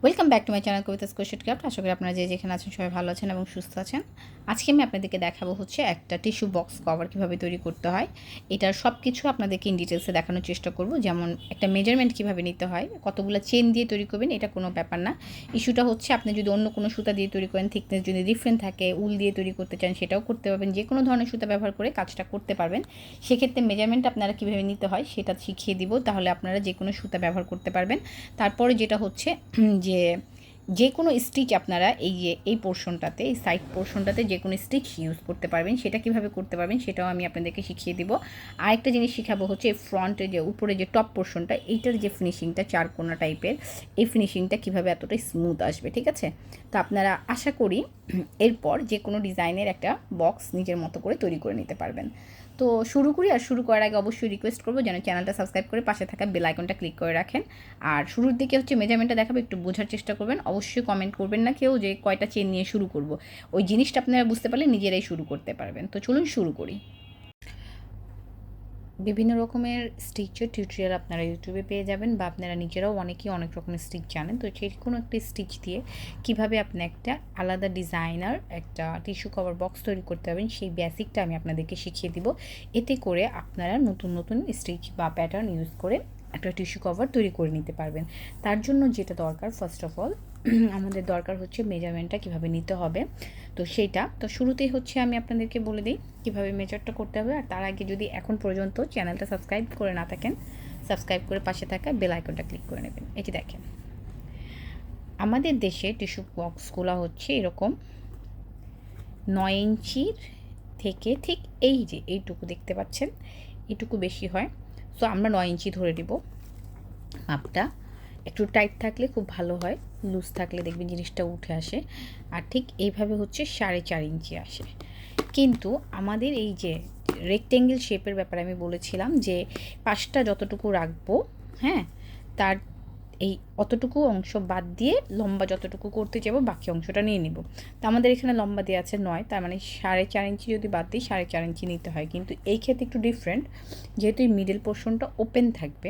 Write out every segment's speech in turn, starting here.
Welcome back to my channel kobitascrochetcrafts। আশা করি আপনারা যে যেখানে আছেন সবাই ভালো আছেন এবং সুস্থ আছেন। আজকে আমি আপনাদেরকে দেখাবো হচ্ছে একটা টিস্যু বক্স কভার কীভাবে তৈরি করতে হয়। এটার সব কিছু আপনাদেরকে ইন ডিটেলসে দেখানোর চেষ্টা করব। যেমন একটা মেজারমেন্ট কীভাবে নিতে হয়, কতগুলো চেন দিয়ে তৈরি করবেন এটা কোনো ব্যাপার না। ইস্যুটা হচ্ছে আপনি যদি অন্য কোনো সুতা দিয়ে তৈরি করেন, থিকনেস যদি ডিফারেন্ট থাকে, উল দিয়ে তৈরি করতে চান সেটাও করতে পারবেন। যে কোনো ধরনের সুতা ব্যবহার করে কাজটা করতে পারবেন। সেক্ষেত্রে মেজারমেন্ট আপনারা কীভাবে নিতে হয় সেটা শিখিয়ে দিব, তাহলে আপনারা যে কোনো সুতা ব্যবহার করতে পারবেন। তারপরে যেটা হচ্ছে যে কোনো স্টিচ আপনারা এই পোর্শনটাতে, এই সাইড পোর্শনটাতে যে কোনো স্টিচ ইউজ করতে পারবেন। সেটা কিভাবে করতে পারবেন সেটাও আমি আপনাদেরকে শিখিয়ে দিব। আরেকটা জিনিস শেখাবো হচ্ছে এই ফ্রন্টে যে উপরে যে টপ পোর্শনটা, এইটার যে ফিনিশিংটা চারকোনা টাইপের, এই ফিনিশিংটা কীভাবে এতটাই স্মুথ আসবে, ঠিক আছে? তো আপনারা আশা করি এরপর যে কোনো ডিজাইনের একটা বক্স নিজের মতো করে তৈরি করে নিতে পারবেন। তো শুরু করি। আর শুরু করার আগে অবশ্যই রিকোয়েস্ট করবো যেন চ্যানেলটা সাবস্ক্রাইব করে পাশে থাকা বেল আইকনটা ক্লিক করে রাখেন। আর শুরুর দিকে হচ্ছে মেজারমেন্টটা দেখাবো, একটু বোঝার চেষ্টা করবেন। অবশ্যই কমেন্ট করবেন না কেউ যে কয়টা চেন নিয়ে শুরু করব। ওই জিনিসটা আপনারা বুঝতে পারলে নিজেরাই শুরু করতে পারবেন। তো চলুন শুরু করি। বিভিন্ন রকমের স্টিচের টিউটোরিয়াল আপনারা ইউটিউবে পেয়ে যাবেন, বা আপনারা নিজেরাও অনেকেই অনেক রকমের স্টিচ জানেন। তো যে কোনো একটা স্টিচ দিয়ে কীভাবে আপনি একটা আলাদা ডিজাইনার একটা টিস্যু কভার বক্স তৈরি করতে পারবেন, সেই বেসিকটা আমি আপনাদেরকে শিখিয়ে দিব। এতে করে আপনারা নতুন নতুন স্টিচ বা প্যাটার্ন ইউজ করে একটা টিস্যু কভার তৈরি করে নিতে পারবেন। তার জন্য যেটা দরকার, ফার্স্ট অফ অল আমাদের দরকার হচ্ছে মেজারমেন্টটা কীভাবে নিতে হবে। তো সেইটা তো শুরুতেই হচ্ছে আমি আপনাদেরকে বলে দিই কীভাবে মেজারটা করতে হবে। আর তার আগে যদি এখন পর্যন্ত চ্যানেলটা সাবস্ক্রাইব করে না থাকেন, সাবস্ক্রাইব করে পাশে থাকা বেল আইকনটা ক্লিক করে নেবেন। এটি দেখেন, আমাদের দেশে টিস্যু বক্সগুলো হচ্ছে এরকম 9 ইঞ্চির থেকে ঠিক এই যে এইটুকু দেখতে পাচ্ছেন, এইটুকু বেশি হয়। সো আমরা 9 ইঞ্চি ধরে দিব মাপটা। একটু টাইট থাকলে খুব ভালো হয়, লুজ থাকলে দেখবেন জিনিসটা উঠে আসে। আর ঠিক এইভাবে হচ্ছে 4.5 ইঞ্চি আসে। কিন্তু আমাদের এই যে রেক্টেঙ্গেল শেপের ব্যাপারে আমি বলেছিলাম যে পাশটা যতটুকু রাখবো, হ্যাঁ, তার এই অতটুকু অংশ বাদ দিয়ে লম্বা যতটুকু করতে যাবো বাকি অংশটা নিয়ে নিব। তো আমাদের এখানে লম্বা দেওয়া আছে 9, তার মানে 4.5 ইঞ্চি যদি বাদ দিই 4.5 ইঞ্চি নিতে হয়। কিন্তু এই ক্ষেত্রে একটু ডিফারেন্ট, যেহেতু এই মিডল পোর্শনটা ওপেন থাকবে,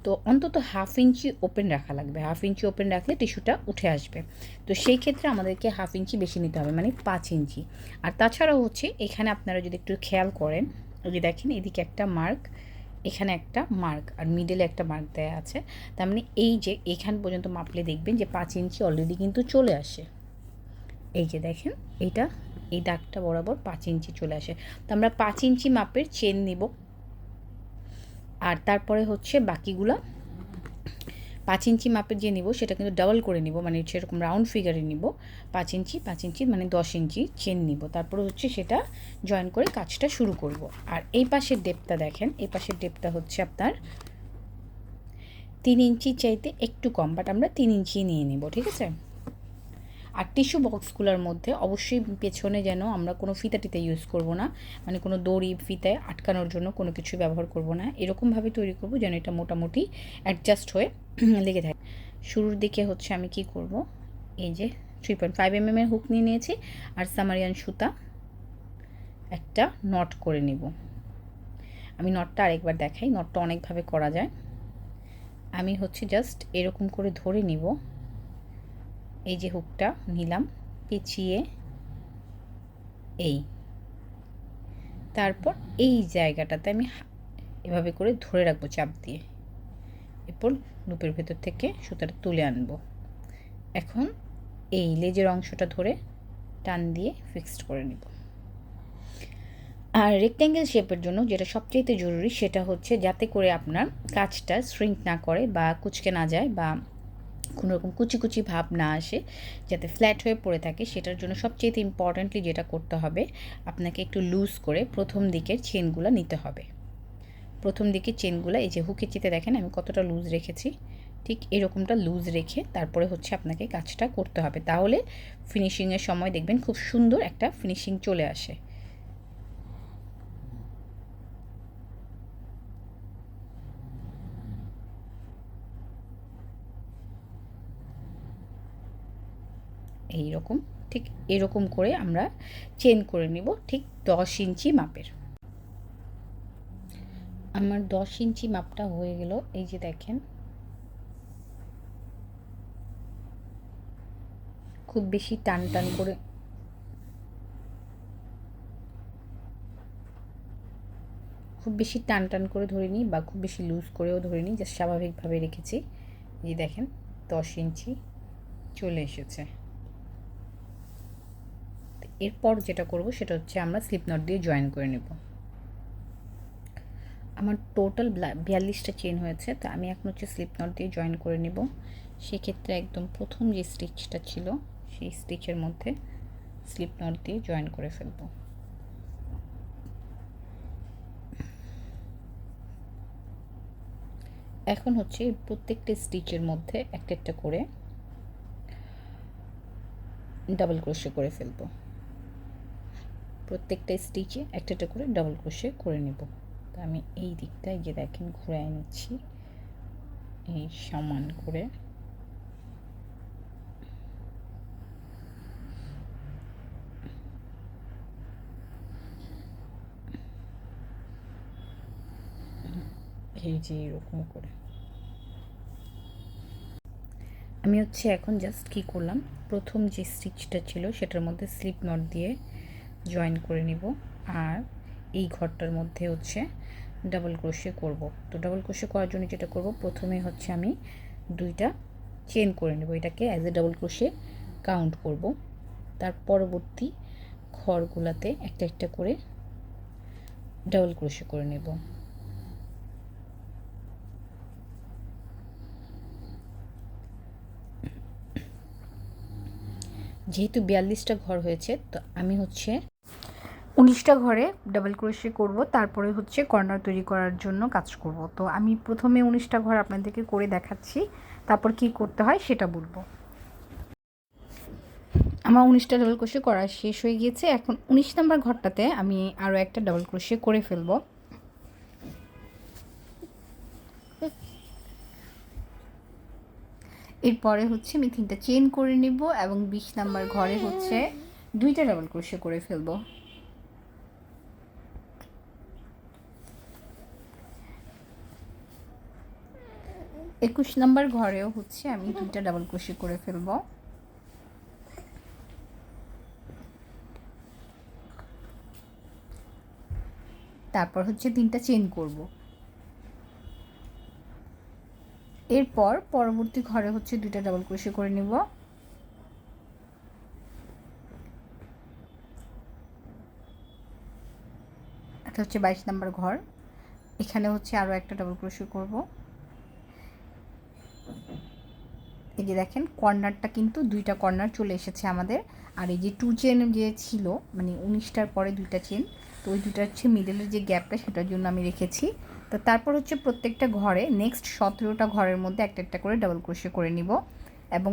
তো অন্তত 1/2 ইঞ্চি ওপেন রাখা লাগবে। 1/2 ইঞ্চি ওপেন রাখলে টিস্যুটা উঠে আসবে। তো সেই ক্ষেত্রে আমাদেরকে 1/2 ইঞ্চি বেশি নিতে হবে, মানে 5 ইঞ্চি। আর তাছাড়াও হচ্ছে এখানে আপনারা যদি একটু খেয়াল করেন, ওই যে দেখেন এদিকে একটা মার্ক, এখানে একটা মার্ক, আর মিডলে একটা মার্ক দেওয়া আছে। তার মানে এই যে এখান পর্যন্ত মাপলে দেখবেন যে 5 ইঞ্চি অলরেডি কিন্তু চলে আসে। এই যে দেখেন এইটা, এই দাগটা বরাবর 5 ইঞ্চি চলে আসে। তো আমরা 5 ইঞ্চি মাপের চেন নিব। আর তারপরে হচ্ছে বাকিগুলা 5 ইঞ্চি মাপের যে নিব সেটা কিন্তু ডাবল করে নিব, মানে সেরকম রাউন্ড ফিগারে নিব। 5 ইঞ্চি মানে 10 ইঞ্চি চেন নিব। তারপরে হচ্ছে সেটা জয়েন করে কাজটা শুরু করব। আর এই পাশের ডেপটা দেখেন, এই পাশের ডেপটা হচ্ছে আপনার 3 ইঞ্চি চাইতে একটু কম, বাট আমরা 3 ইঞ্চি নিয়ে নিব, ঠিক আছে? আর টিস্যু বক্সগুলোর মধ্যে অবশ্যই পেছনে যেন আমরা কোনো ফিতা টিতা ইউজ করব না, মানে কোনো দড়ি ফিতায় আটকানোর জন্য কোনো কিছু ব্যবহার করব না। এরকমভাবে তৈরি করব যেন এটা মোটামুটি অ্যাডজাস্ট হয়ে লেগে থাকে। শুরুর দিকে হচ্ছে আমি কি করব, এই যে 3.5 mm হুক নিয়ে নিয়েছি, আর সামারিয়ান সুতা একটা নট করে নিব। আমি নটটা আরেকবার দেখাই, নটটা অনেকভাবে করা যায়। আমি হচ্ছে জাস্ট এরকম করে ধরে নিব, এই যে হুকটা নিলাম পেঁচিয়ে, এই তারপর এই জায়গাটাতে আমি এভাবে করে ধরে রাখবো চাপ দিয়ে। এরপর লুপের ভেতর থেকে সুতাটা তুলে আনবো। এখন এই লেজের অংশটা ধরে টান দিয়ে ফিক্সড করে নিব। আর রেক্ট্যাঙ্গেল শেপের জন্য যেটা সবচেয়ে জরুরি সেটা হচ্ছে যাতে করে আপনার কাজটা শ্রিঙ্ক না করে বা কুচকে না যায়, বা কোনো রকম কুচি কুচি ভাব না আসে, যাতে ফ্ল্যাট হয়ে পড়ে থাকে। সেটার জন্য সবচেয়ে ইম্পর্ট্যান্টলি যেটা করতে হবে, আপনাকে একটু লুজ করে প্রথম দিকের চেনগুলো নিতে হবে। প্রথম দিকের চেনগুলো এই যে হুকের চিতে দেখেন আমি কতটা লুজ রেখেছি, ঠিক এরকমটা লুজ রেখে তারপরে হচ্ছে আপনাকে কাজটা করতে হবে। তাহলে ফিনিশিংয়ের সময় দেখবেন খুব সুন্দর একটা ফিনিশিং চলে আসে। এইরকম, ঠিক এরকম করে আমরা চেন করে নিব ঠিক 10 ইঞ্চি মাপের। আমার 10 ইঞ্চি মাপটা হয়ে গেল। এই যে দেখেন খুব বেশি টান টান করে ধরিনি বা খুব বেশি লুজ করেও ধরিনি, জাস্ট স্বাভাবিকভাবে রেখেছি। এই দেখেন 10 ইঞ্চি চলে এসেছে। এরপর যেটা করব সেটা হচ্ছে আমরা স্লিপ নট দিয়ে জয়েন করে নেব। আমার টোটাল 42টা চেন হয়েছে, তো আমি এখন হচ্ছে স্লিপ নট দিয়ে জয়েন করে নেব। সেক্ষেত্রে একদম প্রথম যে স্টিচটা ছিল সেই স্টিচের মধ্যে স্লিপ নট দিয়ে জয়েন করে ফেলব। এখন হচ্ছে প্রত্যেকটা স্টিচের মধ্যে একটা একটা করে ডাবল ক্রোশে করে ফেলব। প্রত্যেকটা স্টিচে একটা একটা করে ডাবল ক্রোশে করে নেব। তো আমি এই দিকটায় যে দেখেন ঘুরে নিচ্ছি এই সমান করে। এই যে এরকম করে আমি হচ্ছে এখন জাস্ট কী করলাম, প্রথম যে স্টিচটা ছিল সেটার মধ্যে স্লিপ নট দিয়ে জয়েন করে নিব, আর এই ঘরটার মধ্যে হচ্ছে ডাবল ক্রোশে করব। তো ডাবল ক্রোশে করার জন্য যেটা করব, প্রথমে হচ্ছে আমি 2টা চেন করে নেব, এটাকে as a double crochet count করব। তার পরবর্তী ঘরগুলাতে একটা একটা করে ডাবল ক্রোশে করে নেব। যেহেতু 42টা ঘর হয়েছে, তো আমি হচ্ছে 19টা ঘরে ডাবল ক্রোশে করব, তারপরে হচ্ছে কর্নার তৈরি করার জন্য কাজ করব। তো আমি প্রথমে 19টা ঘর আপনাদেরকে করে দেখাচ্ছি, তারপর কি করতে হয় সেটা বলবো। আমার 19টা ডাবল ক্রোশে করা শেষ হয়ে গিয়েছে। এখন 19 নম্বর ঘরটাতে আমি আরও একটা ডাবল ক্রোশে করে ফেলবো। এরপরে হচ্ছে আমি 3টা চেন করে নিব এবং 20 নম্বর ঘরে হচ্ছে 2টা ডাবল ক্রোশে করে ফেলবো। একুশ নম্বর ঘরেও হচ্ছে আমি 2টা ডাবল ক্রোশে করে ফেলবো। তারপর হচ্ছে 3টা চেন করব। এরপর পরবর্তী ঘরে হচ্ছে 2টা ডাবল ক্রোশে করে নিব। এটা হচ্ছে 22 নম্বর ঘর, এখানে হচ্ছে আরও একটা ডাবল ক্রোশে করব। এই যে দেখেন কর্নারটা কিন্তু 2টা কর্নার চলে এসেছে আমাদের। আর এই যে 2 চেন যে ছিল, মানে 19টার পরে 2টা চেন, তো ওই 2টা হচ্ছে মিডলের যে গ্যাপটা সেটার জন্য আমি রেখেছি। তো তারপর হচ্ছে প্রত্যেকটা ঘরে নেক্সট 17টা ঘরের মধ্যে একটা একটা করে ডাবল ক্রোশে করে নিব, এবং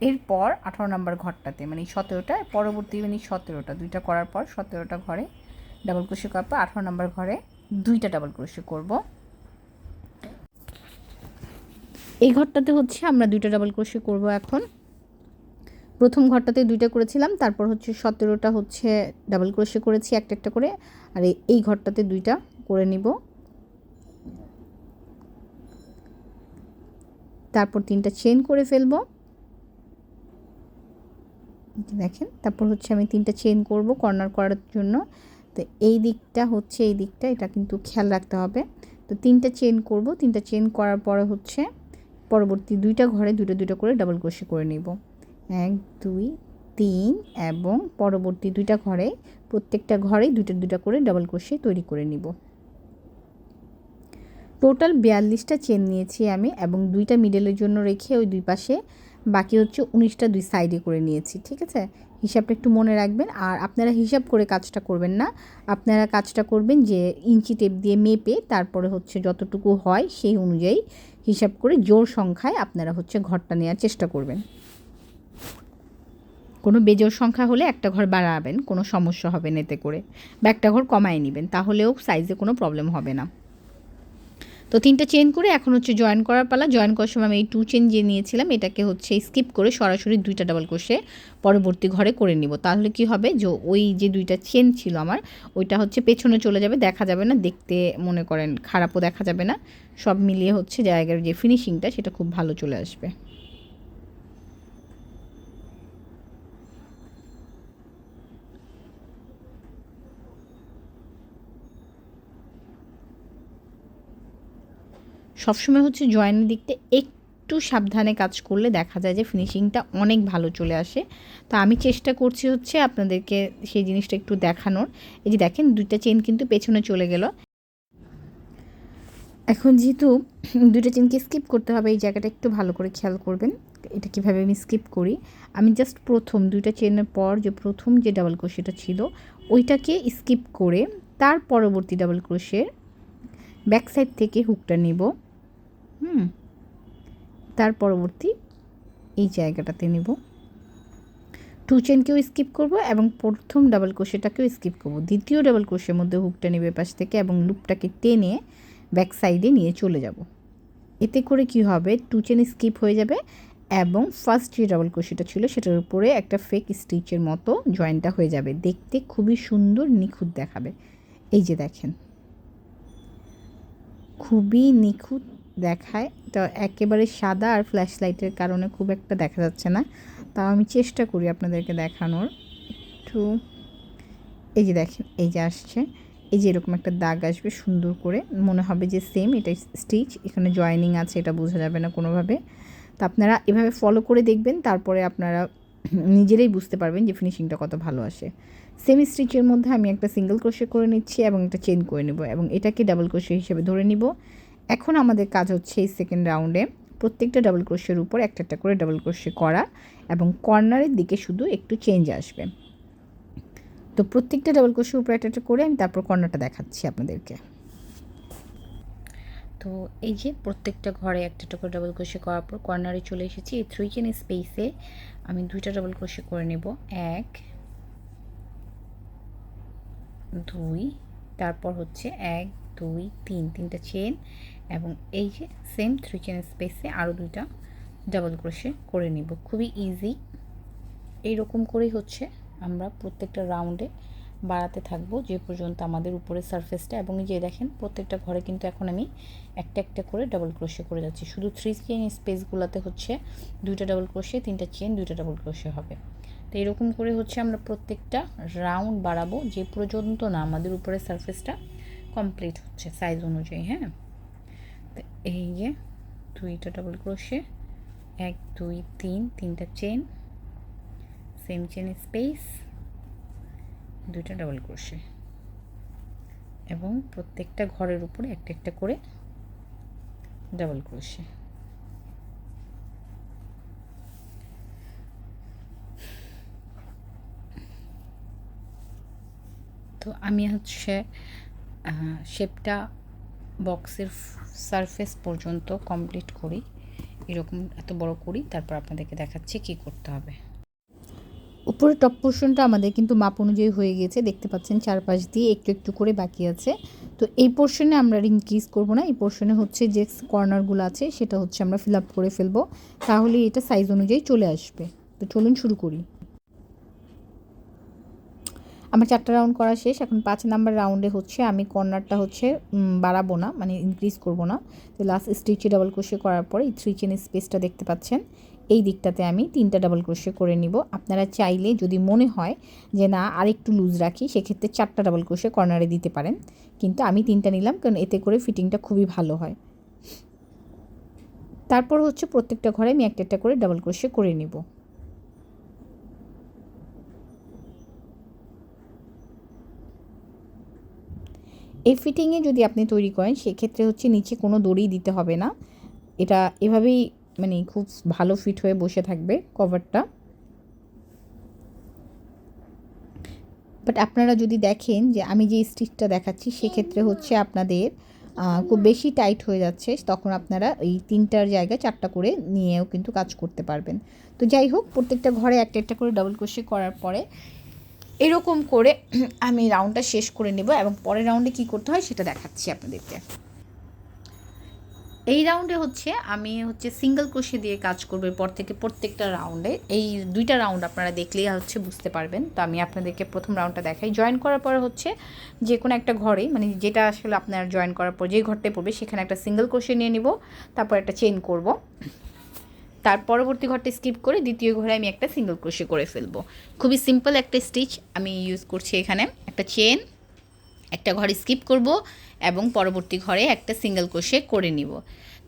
এরপর 18 নম্বর ঘরটাতে মানে 17টা পরবর্তী মানে 17টা 2টা করার পর 17টা ঘরে ডাবল ক্রোশে করার পর 18 নম্বর ঘরে 2টা ডাবল ক্রোশে করব। এই ঘরটাতে হচ্ছে আমরা 2টা ডাবল ক্রোশে করব। এখন প্রথম ঘরটাতে 2টা করেছিলাম, তারপর হচ্ছে 17টা হচ্ছে ডাবল ক্রোশে করেছি একটা একটা করে, আর এই ঘরটাতে 2টা করে নিব। তারপর 3টা চেন করে ফেলবো, দেখেন। তারপর হচ্ছে আমি 3টা চেন করব কর্নার করার জন্য। তো এই দিকটা হচ্ছে এই দিকটা, এটা কিন্তু খেয়াল রাখতে হবে। তো 3টা চেন করব, 3টা চেন করার পরে হচ্ছে পরবর্তী 2টা ঘরে 2টা 2টা করে ডাবল ক্রোশে করে নিব। 1 2 3 এবং পরবর্তী 2টা ঘরে প্রত্যেকটা ঘরেই 2টা 2টা করে ডাবল ক্রোশে তৈরি করে নিব। টোটাল 42টা চেন নিয়েছি আমি, এবং 2টা মিডলের জন্য রেখে ওই 2 পাশে বাকি হচ্ছে 19টা 2 সাইডে করে নিয়েছি। ঠিক আছে, হিসাবটা একটু মনে রাখবেন। আর আপনারা হিসাব করে কাজটা করবেন না, আপনারা কাজটা করবেন যে ইঞ্চি টেপ দিয়ে মেপে তারপরে হচ্ছে যতটুকু হয় সেই অনুযায়ী হিসাব করে জোড় সংখ্যায় আপনারা হচ্ছে ঘরটা নেওয়ার চেষ্টা করবেন। কোনো বেজোড় সংখ্যা হলে একটা ঘর বাড়াবেন, কোনো সমস্যা হবে না এতে করে, বা একটা ঘর কমায় নেবেন, তাহলেও সাইজে কোনো প্রবলেম হবে না। তো 3টা চেন করে এখন হচ্ছে জয়েন করার পালা। জয়েন করার সময় আমি এই 2 চেন যে নিয়েছিলাম এটাকে হচ্ছে স্কিপ করে সরাসরি 2টা ডাবল ক্রোশে পরবর্তী ঘরে করে নিব। তাহলে কি হবে, যে ওই যে 2টা চেন ছিল আমার ওইটা হচ্ছে পেছনে চলে যাবে, দেখা যাবে না, দেখতে মনে করেন খারাপও দেখা যাবে না, সব মিলিয়ে হচ্ছে জায়গার যে ফিনিশিংটা সেটা খুব ভালো চলে আসবে। সবসময় হচ্ছে জয়েনের দিকতে একটু সাবধানে কাজ করলে দেখা যায় যে ফিনিশিংটা অনেক ভালো চলে আসে। তো আমি চেষ্টা করছি হচ্ছে আপনাদেরকে সেই জিনিসটা একটু দেখানোর। এই যে দেখেন 2টা চেন কিন্তু পেছনে চলে গেল। এখন যেহেতু 2টা চেনকে স্কিপ করতে হবে, এই জায়গাটা একটু ভালো করে খেয়াল করবেন এটা কীভাবে আমি স্কিপ করি। আমি জাস্ট প্রথম 2টা চেনের পর যে প্রথম যে ডাবল ক্রোশেটা ছিল ওইটাকে স্কিপ করে তার পরবর্তী ডাবল ক্রোশের ব্যাক সাইড থেকে হুকটা নিব, তার পরবর্তী এই জায়গাটাতে নিব, 2 চেনকেও স্কিপ করব এবং প্রথম ডাবল ক্রোশেটাকেও স্কিপ করব। দ্বিতীয় ডাবল ক্রোশের মধ্যে হুকটা নেবে পাশ থেকে এবং লুপটাকে টেনে ব্যাক সাইডে নিয়ে চলে যাব। এতে করে কি হবে, 2 চেন স্কিপ হয়ে যাবে এবং ফার্স্ট যে ডাবল ক্রোশেটা ছিল সেটার উপরে একটা ফেক স্টিচের মতো জয়েন্টটা হয়ে যাবে, দেখতে খুবই সুন্দর নিখুঁত দেখাবে। এই যে দেখেন খুবই নিখুঁত দেখায়। তো একেবারে সাদা আর ফ্ল্যাশ লাইটের কারণে খুব একটা দেখা যাচ্ছে না, তাও আমি চেষ্টা করি আপনাদেরকে দেখানোর একটু। এই যে দেখেন এই যে আসছে, এই যে এরকম একটা দাগ আসবে সুন্দর করে, মনে হবে যে সেম এটা স্টিচ, এখানে জয়েনিং আছে এটা বোঝা যাবে না কোনোভাবে। তো আপনারা এভাবে ফলো করে দেখবেন, তারপরে আপনারা নিজেরাই বুঝতে পারবেন যে ফিনিশিংটা কত ভালো আসে। সেম স্টিচের মধ্যে আমি একটা সিঙ্গেল ক্রোশে করে নিচ্ছি এবং একটা চেন করে নেব এবং এটাকে ডাবল ক্রোশে হিসেবে ধরে নিব। এখন আমাদের কাজ হচ্ছে এই সেকেন্ড রাউন্ডে প্রত্যেকটা ডাবল ক্রোশের উপর একটা একটা করে ডাবল ক্রোশে করা এবং কর্নারের দিকে শুধু একটু চেঞ্জ আসবে। তো প্রত্যেকটা ডাবল ক্রোশের উপর একটা একটা করে আমি তারপর কর্নারটা দেখাচ্ছি আপনাদেরকে। তো এই যে প্রত্যেকটা ঘরে একটা একটা করে ডাবল ক্রোশে করার পর কর্নারে চলে এসেছি। এই 3 চেন স্পেসে আমি 2টা ডাবল ক্রোশে করে নেব, 1 2, তারপর হচ্ছে 1 2 3, 3টা চেন এবং এই যে সেম 3 চেন স্পেসে আরও 2টা ডাবল ক্রোশে করে নিব। খুবই ইজি। এইরকম করেই হচ্ছে আমরা প্রত্যেকটা রাউন্ডে বাড়াতে থাকবো যে পর্যন্ত আমাদের উপরের সারফেসটা। এবং এই যে দেখেন প্রত্যেকটা ঘরে কিন্তু এখন আমি একটা একটা করে ডাবল ক্রোশে করে যাচ্ছি। শুধু 3 চেন স্পেসগুলোতে হচ্ছে 2টা ডাবল ক্রোশে, 3টা চেন, 2টা ডাবল ক্রোশে হবে। তো এরকম করে হচ্ছে আমরা প্রত্যেকটা রাউন্ড বাড়াবো যে পর্যন্ত না আমাদের উপরের সারফেসটা কমপ্লিট হচ্ছে সাইজ অনুযায়ী। হ্যাঁ, তো এই যে 2টা ডাবল ক্রোশে, 1 2 3, 3টা চেন, সেম চেন স্পেস, 2টা ডাবল ক্রোশে এবং প্রত্যেকটা ঘরের উপরে একটা একটা করে ডাবল ক্রোশে। তো আমি হচ্ছে শেপটা বক্সের সারফেস পর্যন্ত কমপ্লিট করি, এরকম এত বড় করি, তারপর আপনাদেরকে দেখাচ্ছি কি করতে হবে। উপরে টপ পোর্শনটা আমাদের কিন্তু মাপ অনুযায়ী হয়ে গেছে, দেখতে পাচ্ছেন চারপাশ দিয়ে একটু একটু করে বাকি আছে। তো এই পোর্শনে আমরা ইনক্রিজ করব না, এই পোর্শনে হচ্ছে যে কর্নারগুলো আছে সেটা হচ্ছে আমরা ফিল আপ করে ফেলবো, তাহলে এটা সাইজ অনুযায়ী চলে আসবে। তো চলুন শুরু করি। আমার 4টা রাউন্ড করা শেষ। এখন 5 নাম্বার রাউন্ডে হচ্ছে আমি কর্নারটা হচ্ছে বাড়াবো না, মানে ইনক্রিজ করব না। তো লাস্ট স্টিচে ডাবল ক্রোশে করার পরে এই 3 চেন স্পেসটা দেখতে পাচ্ছেন, এই দিকটাতে আমি 3টা ডাবল ক্রোশে করে নিব। আপনারা চাইলে যদি মনে হয় যে না আর একটু লুজ রাখি, সেক্ষেত্রে 4টা ডাবল ক্রোশে কর্নারে দিতে পারেন, কিন্তু আমি 3টা নিলাম কারণ এতে করে ফিটিংটা খুবই ভালো হয়। তারপর হচ্ছে প্রত্যেকটা ঘরে আমি একটা একটা করে ডাবল ক্রোশে করে নিব। এই ফিটিংয়ে যদি আপনি তৈরি করেন সেক্ষেত্রে হচ্ছে নিচে কোনো দড়ি দিতে হবে না, এটা এভাবেই মানে খুব ভালো ফিট হয়ে বসে থাকবে কভারটা। বাট আপনারা যদি দেখেন যে আমি যে স্টিচটা দেখাচ্ছি সেক্ষেত্রে হচ্ছে আপনাদের খুব বেশি টাইট হয়ে যাচ্ছে, তখন আপনারা এই 3টার জায়গায় 4টা করে নিয়েও কিন্তু কাজ করতে পারবেন। তো যাই হোক, প্রত্যেকটা ঘরে একটা একটা করে ডাবল ক্রোশে করার পরে এরকম করে আমি রাউন্ডটা শেষ করে নেব এবং পরের রাউন্ডে কি করতে হয় সেটা দেখাচ্ছি আপনাদেরকে। এই রাউন্ডে হচ্ছে আমি হচ্ছে সিঙ্গেল ক্রোশে দিয়ে কাজ করব এরপর থেকে প্রত্যেকটা রাউন্ডে। এই 2টা রাউন্ড আপনারা দেখলেই হচ্ছে বুঝতে পারবেন। তো আমি আপনাদেরকে প্রথম রাউন্ডটা দেখাই। জয়েন করার পরে হচ্ছে যে কোনো একটা ঘরে, মানে যেটা আসলে আপনার জয়েন করার পর যে ঘরটায় পড়বে সেখানে একটা সিঙ্গেল ক্রোশে নিয়ে নিব, তারপর একটা চেন করব, তার পরবর্তী ঘরটা স্কিপ করে দ্বিতীয় ঘরে আমি একটা সিঙ্গেল ক্রোশে করে ফেলবো। খুবই সিম্পল একটা স্টিচ আমি ইউজ করছি এখানে। একটা চেন, একটা ঘরে স্কিপ করব এবং পরবর্তী ঘরে একটা সিঙ্গেল ক্রোশে করে নিব।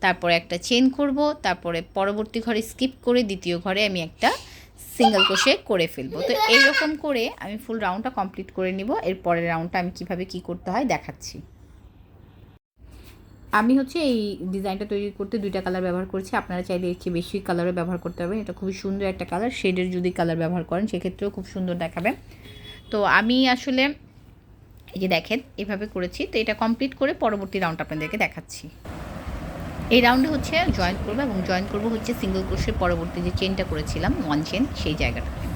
তারপরে একটা চেন করব, তারপরে পরবর্তী ঘরে স্কিপ করে দ্বিতীয় ঘরে আমি একটা সিঙ্গেল ক্রোশে করে ফেলবো। তো এইরকম করে আমি ফুল রাউন্ডটা কমপ্লিট করে নিব। এর পরের রাউন্ডটা আমি কিভাবে কি করতে হয় দেখাচ্ছি। আমি হচ্ছে এই ডিজাইনটা তৈরি করতে 2টা কালার ব্যবহার করছি। আপনারা চাইলে এর চেয়ে বেশি কালারও ব্যবহার করতে পারবেন। এটা খুবই সুন্দর একটা কালার, শেডের যদি কালার ব্যবহার করেন সেক্ষেত্রেও খুব সুন্দর দেখাবে। তো আমি আসলে এই যে দেখেন এভাবে করেছি। তো এটা কমপ্লিট করে পরবর্তী রাউন্ড আপনাদেরকে দেখাচ্ছি। এই রাউন্ডে হচ্ছে জয়েন করবো এবং জয়েন করবো হচ্ছে সিঙ্গেল ক্রোশের পরবর্তী যে চেনটা করেছিলাম 1 চেন, সেই জায়গাটাতে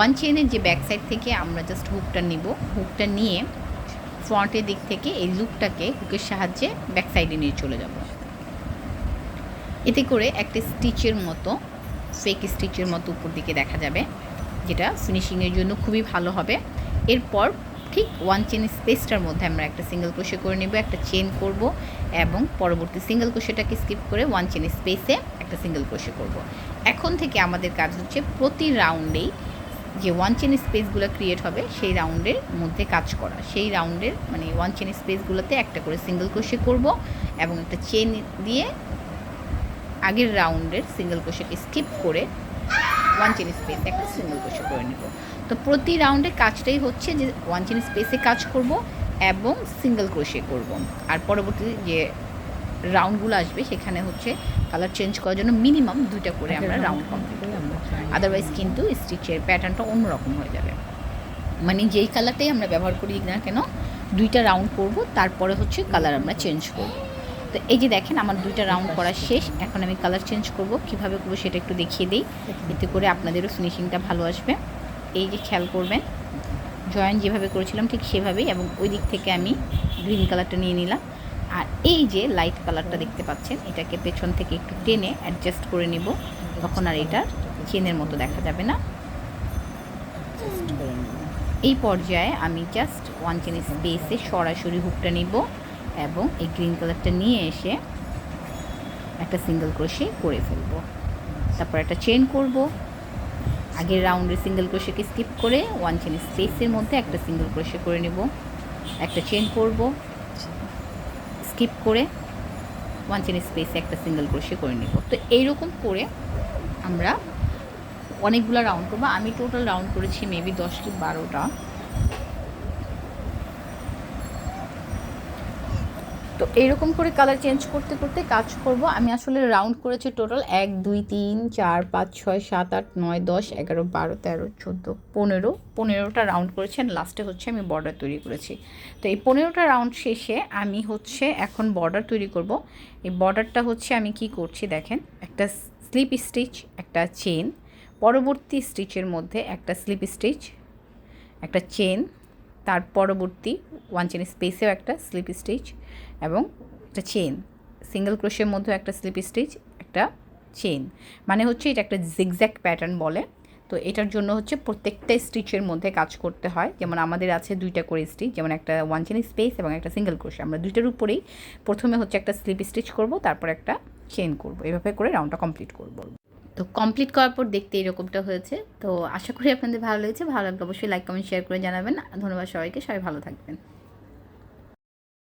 1 চেনের যে ব্যাক সাইড থেকে আমরা জাস্ট হুকটা নিব। হুকটা নিয়ে ফ্রন্টের দিক থেকে এই লুপটাকে হুকের সাহায্যে ব্যাক সাইডে নিয়ে চলে যাব। এতে করে একটা স্টিচের মতো, ফেক স্টিচের মতো উপর দিকে দেখা যাবে, যেটা ফিনিশিংয়ের জন্য খুবই ভালো হবে। এরপর ঠিক 1 চেন স্পেসটার মধ্যে আমরা একটা সিঙ্গেল ক্রোশে করে নেব, একটা চেন করব এবং পরবর্তী সিঙ্গেল ক্রোশেটাকে স্কিপ করে 1 চেন স্পেসে একটা সিঙ্গেল ক্রোশে করব। এখন থেকে আমাদের কাজ হচ্ছে প্রতি রাউন্ডেই যে 1 চেন স্পেসগুলো ক্রিয়েট হবে সেই রাউন্ডের মধ্যে কাজ করা, সেই রাউন্ডের মানে 1 চেন স্পেসগুলোতে একটা করে সিঙ্গেল ক্রোশে করব এবং একটা চেন দিয়ে আগের রাউন্ডের সিঙ্গেল ক্রোশেকে স্কিপ করে 1 চেন স্পেসে একটা সিঙ্গেল ক্রোশে করে নেব। তো প্রতি রাউন্ডে কাজটাই হচ্ছে যে 1 চেন স্পেসে কাজ করব এবং সিঙ্গেল ক্রোশে করব। আর পরবর্তী যে রাউন্ডগুলো আসবে সেখানে হচ্ছে কালার চেঞ্জ করার জন্য মিনিমাম 2টা করে আমরা রাউন্ড কমপ্লিট করব, আদারওয়াইজ কিন্তু স্টিচের প্যাটার্নটা অন্যরকম হয়ে যাবে। মানে যেই কালারটাই আমরা ব্যবহার করি না কেন 2টা রাউন্ড করব, তারপরে হচ্ছে কালার আমরা চেঞ্জ করব। তো এই যে দেখেন আমার 2টা রাউন্ড করা শেষ। এখন আমি কালার চেঞ্জ করব, কীভাবে করবো সেটা একটু দেখিয়ে দিই, এতে করে আপনাদেরও ফিনিশিংটা ভালো আসবে। এই যে খেয়াল করবেন জয়েন যেভাবে করেছিলাম ঠিক সেভাবেই, এবং ওই দিক থেকে আমি গ্রিন কালারটা নিয়ে নিলাম। আর এই যে লাইট কালারটা দেখতে পাচ্ছেন এটাকে পেছন থেকে একটু টেনে অ্যাডজাস্ট করে নিব, তখন আর এটা চেনের মতো দেখা যাবে না। এই পর্যায়ে আমি জাস্ট 1 চেন স্পেসে সরাসরি হুকটা নিব এবং এই গ্রিন কালারটা নিয়ে এসে একটা সিঙ্গেল ক্রোশে করে ফেলবো। তারপর একটা চেন করব, আগের রাউন্ডের সিঙ্গেল ক্রোশেকে স্কিপ করে 1 চেন স্পেসের মধ্যে একটা সিঙ্গেল ক্রোশে করে নেব, একটা চেন করব, স্কিপ করে 1 চেন স্পেসে একটা সিঙ্গেল ক্রোশে করে নেব। তো এইরকম করে আমরা অনেকগুলো রাউন্ড করবো। আমি টোটাল রাউন্ড করেছি মেবি 10 কি 12টা। তো এইরকম করে কালার চেঞ্জ করতে করতে কাজ করব। আমি আসলে রাউন্ড করেছি টোটাল 1 2 3 4 5 6 7 8 9 10 11 12 13 14 15টা রাউন্ড করেছি। আর লাস্টে হচ্ছে আমি বর্ডার তৈরি করেছি। তো এই 15টা রাউন্ড শেষে আমি হচ্ছে এখন বর্ডার তৈরি করব। এই বর্ডারটা হচ্ছে আমি কি করছি দেখেন, একটা স্লিপ স্টিচ, একটা চেন, পরবর্তী স্টিচের মধ্যে একটা স্লিপ স্টিচ, একটা চেন, তার পরবর্তী 1 চেন স্পেসেও একটা স্লিপ স্টিচ এবং একটা চেন, সিঙ্গেল ক্রোশের মধ্যে একটা স্লিপ স্টিচ, একটা চেন, মানে হচ্ছে এটা একটা জিগজ্যাগ প্যাটার্ন বলে। তো এটার জন্য হচ্ছে প্রত্যেকটা স্টিচের মধ্যে কাজ করতে হয়। যেমন আমাদের আছে 2টা করে স্টিচ, যেমন একটা 1 চেন স্পেস এবং একটা সিঙ্গেল ক্রোশে, আমরা 2টার উপরেই প্রথমে হচ্ছে একটা স্লিপ স্টিচ করব, তারপর একটা চেন করব, এভাবে করে রাউন্ডটা কমপ্লিট করব। তো কমপ্লিট করার পর দেখতে এরকমটা হয়েছে। তো আশা করি আপনাদের ভালো লেগেছে। ভালো লাগলে অবশ্যই লাইক কমেন্ট শেয়ার করে জানাবেন। ধন্যবাদ সবাইকে, সবাই ভালো থাকবেন।